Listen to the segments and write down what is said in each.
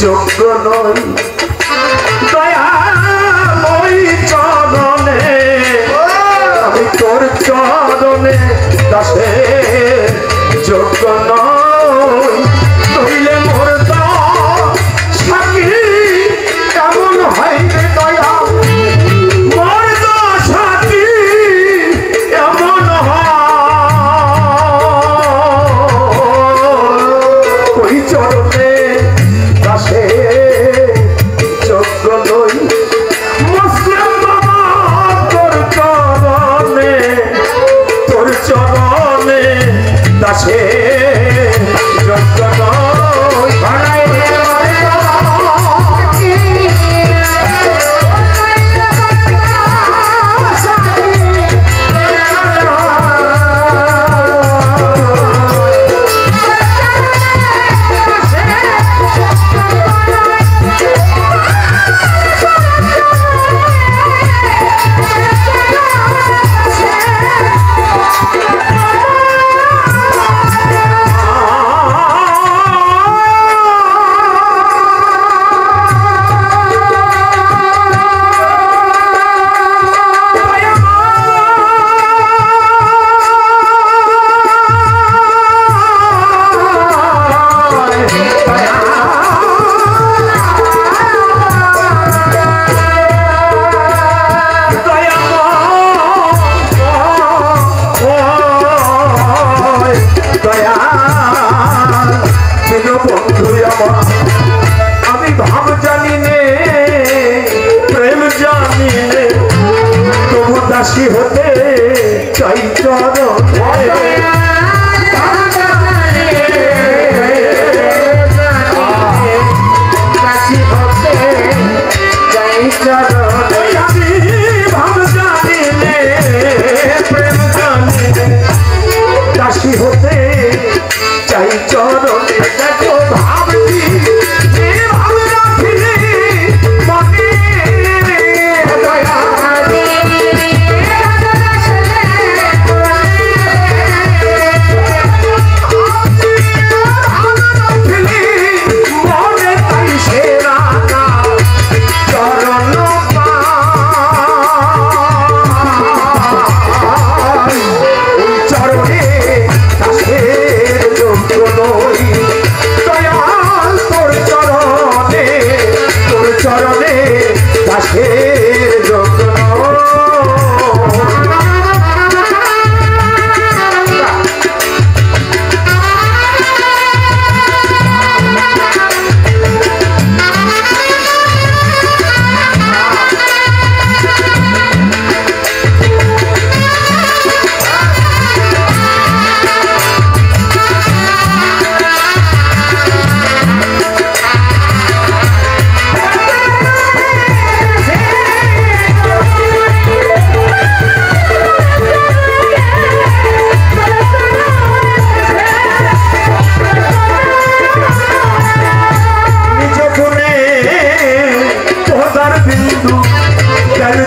যোগ্য নই দয়াময় চরণে আমি তোর চরণে দাসে যোগ্য নই নইলে মোর সাকি কেমন হয় রে দয়া মোর সাকি এমন ওই চরণে দাসে যোগ্য নই মুসলিম বাবা তোর চরণে দাসে যোগ্য নই ভাড়াই আমি ভাব জানি নে প্রেম জানি নে তবু দাসী হতে চাই চরণে দাসী হতে চাই চরণে আমি ভাব জানি নে প্রেম জানি নে দাসী হতে চাই চরণে দেখো ভাবছি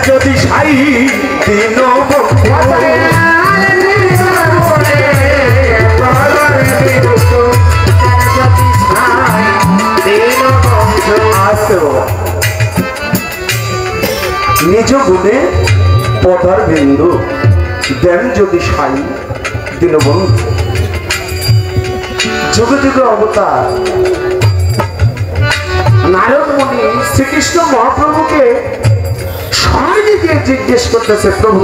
যদি সাই দিন নিজ গুণে পদার বিন্দু দেন যদি সাই দীনবন্ধু যুগে যুগে অবতার নারদ মুনি শ্রীকৃষ্ণ মহাপ্রভুকে সামনে গিয়ে জিজ্ঞেস করতেছে প্রভু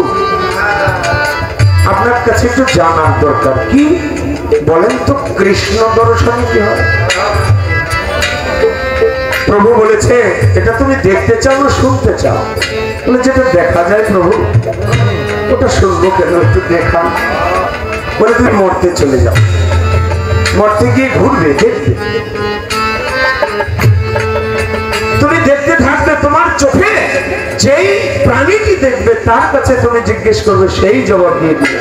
আপনার কাছে একটু জানার দরকার কি বলেন তো কৃষ্ণ দর্শনে কি হয় প্রভু বলেছে এটা তুমি দেখতে চাও না শুনতে চাও বলে যেটা দেখা যায় প্রভু ওটা শুনবো কেন একটু দেখা বলে তুমি মরতে চলে যাও মরতে গিয়ে ঘুরবে দেখবে তুমি দেখতে থাকবে তোমার চোখে যেই প্রাণীটি দেখবে তার কাছে তুমি জিজ্ঞেস করবে সেই জবাব দিয়ে দিবে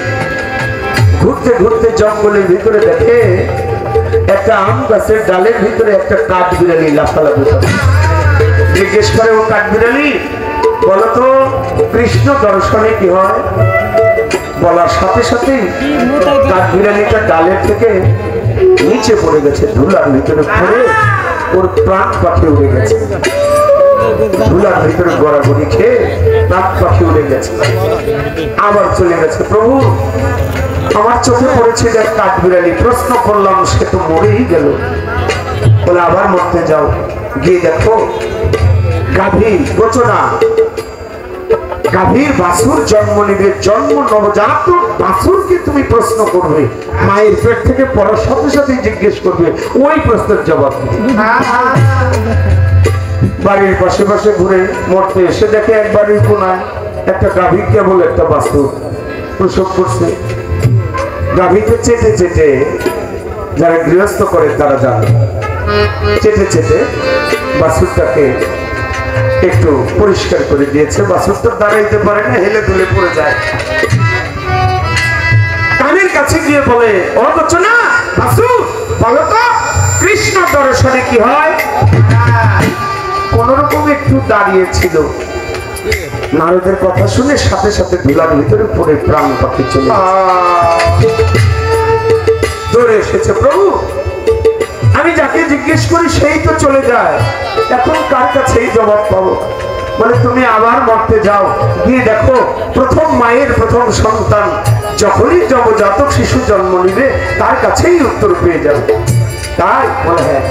ঘুরতে ঘুরতে জঙ্গলের ভিতরে দেখে একটা আম গাছের ডালের ভিতরে একটা কাঠবিড়ালি লাফালাফি করে জিজ্ঞেস করে ও কাঠবিড়ালি বলতো কৃষ্ণ দর্শনে কি হয় বলার সাথে সাথে কাঠবিড়ালিটা ডালের থেকে নিচে পড়ে গেছে ধুলার ভিতরে পড়ে ওর প্রাণ পাখি উড়ে গেছে, ধুলার ভিতরে গড়াগড়ি খেয়ে প্রাণ পাখি উড়ে গেছে, আবার চলে গেছে। প্রভু আমার চোখে পড়েছে এক কাঠবিড়ালি, প্রশ্ন করলাম সে তো মরেই গেল। বলে আবার মরতে যাও, গিয়ে দেখো গাভী গোচনা, গাভীর বাছুর জন্ম নিবে, জন্ম নবজাত বাছুরকে তুমি প্রশ্ন করবে, মায়ের পেট থেকে পড়ার সাথে সাথে জিজ্ঞেস করবে, ওই প্রশ্নের জবাব দিবে। বাড়ির পাশে পাশে ঘুরে মরতে এসে দেখে এক বাড়ির কোনায় একটা গাভী কেবল একটা বাছুর প্রসব করছে। গাভীকে চেটে চেটে, যারা গৃহস্থ করে তারা জানে, চেটে চেটে বাছুরটাকে একটু পরিষ্কার করে দিয়েছে। বাছুরটা দাঁড়াইতে পারে না, হেলে দুলে পড়ে যায়। কানের কাছে গিয়ে বলে, ও গোচনা বাছুর, বলো তো কৃষ্ণ দর্শনে কি হয়? কোন রকম একটু দাঁড়িয়েছিল, নারদের কথা শুনে সাথে সাথে ধুলার ভিতরে পড়ে প্রাণ পাখি চলে দৌড়ে এসেছে। প্রভু আমি যাকে জিজ্ঞেস করি সেই তো চলে যায়, এখন কার কাছেই জবাব পাবো? বলে তুমি আবার মরতে যাও, গিয়ে দেখো প্রথম মায়ের প্রথম সন্তান যখনই নবজাতক শিশু জন্ম নিবে তার কাছেই উত্তর পেয়ে যাবে। তাই বলে হ্যাঁ।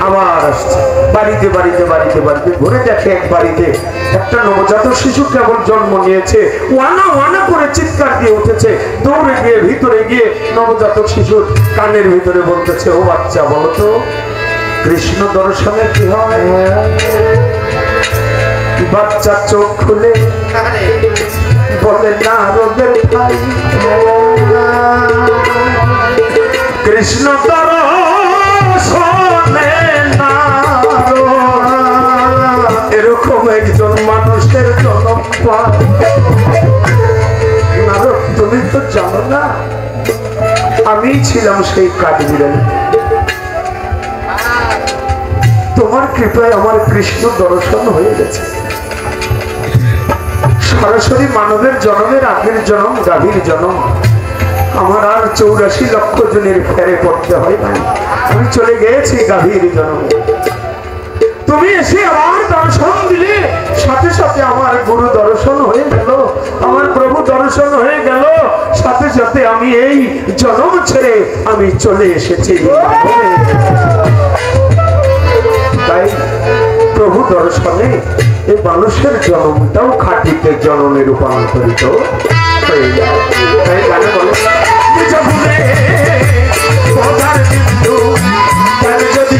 আবার আসছে, বাড়িতে বাড়িতে বাড়িতে বাড়িতে ঘুরে দেখে এক বাড়িতে একটা নবজাতক শিশু কেবল জন্ম নিয়েছে, ওয়ানা ওয়ানা করে চিৎকার দিয়ে উঠেছে। দৌড়ে গিয়ে ভিতরে গিয়ে নবজাতক শিশুর কানের ভিতরে বলতেছে, ও বাচ্চা বলো তো কৃষ্ণ দর্শনে কি হয়? বাচ্চা চোখ খুলে বলে, না রোগের ভাই কৃষ্ণ দর্শনে না, এরকম একজন মানুষের জন্ম পায়। তুমি তো জানো না আমি ছিলাম সেই কাঠবিড়ালি, তোমার কৃপায় আমার কৃষ্ণ দর্শন হয়ে গেছে। সরাসরি মানবের জন্মের আগের জন্ম গাভীর জন্ম, আমার আর 84 লক্ষ জনের ফেরে পড়তে হয় না, আমি চলে গেছি গাভীর জন্ম। তুমি এসে আমার দর্শন দিলে, সাথে সাথে আমার গুরু দর্শন হয়ে গেল, আমার প্রভু দর্শন হয়ে গেল, সাথে সাথে আমি এই জন্ম ছেড়ে আমি চলে এসেছি। তাই প্রভু দর্শনে এই মানুষের জন্মটাও খাঁটিতে জননে রূপান্তরিত হয়ে যায়। তাই গানে বলে, যদি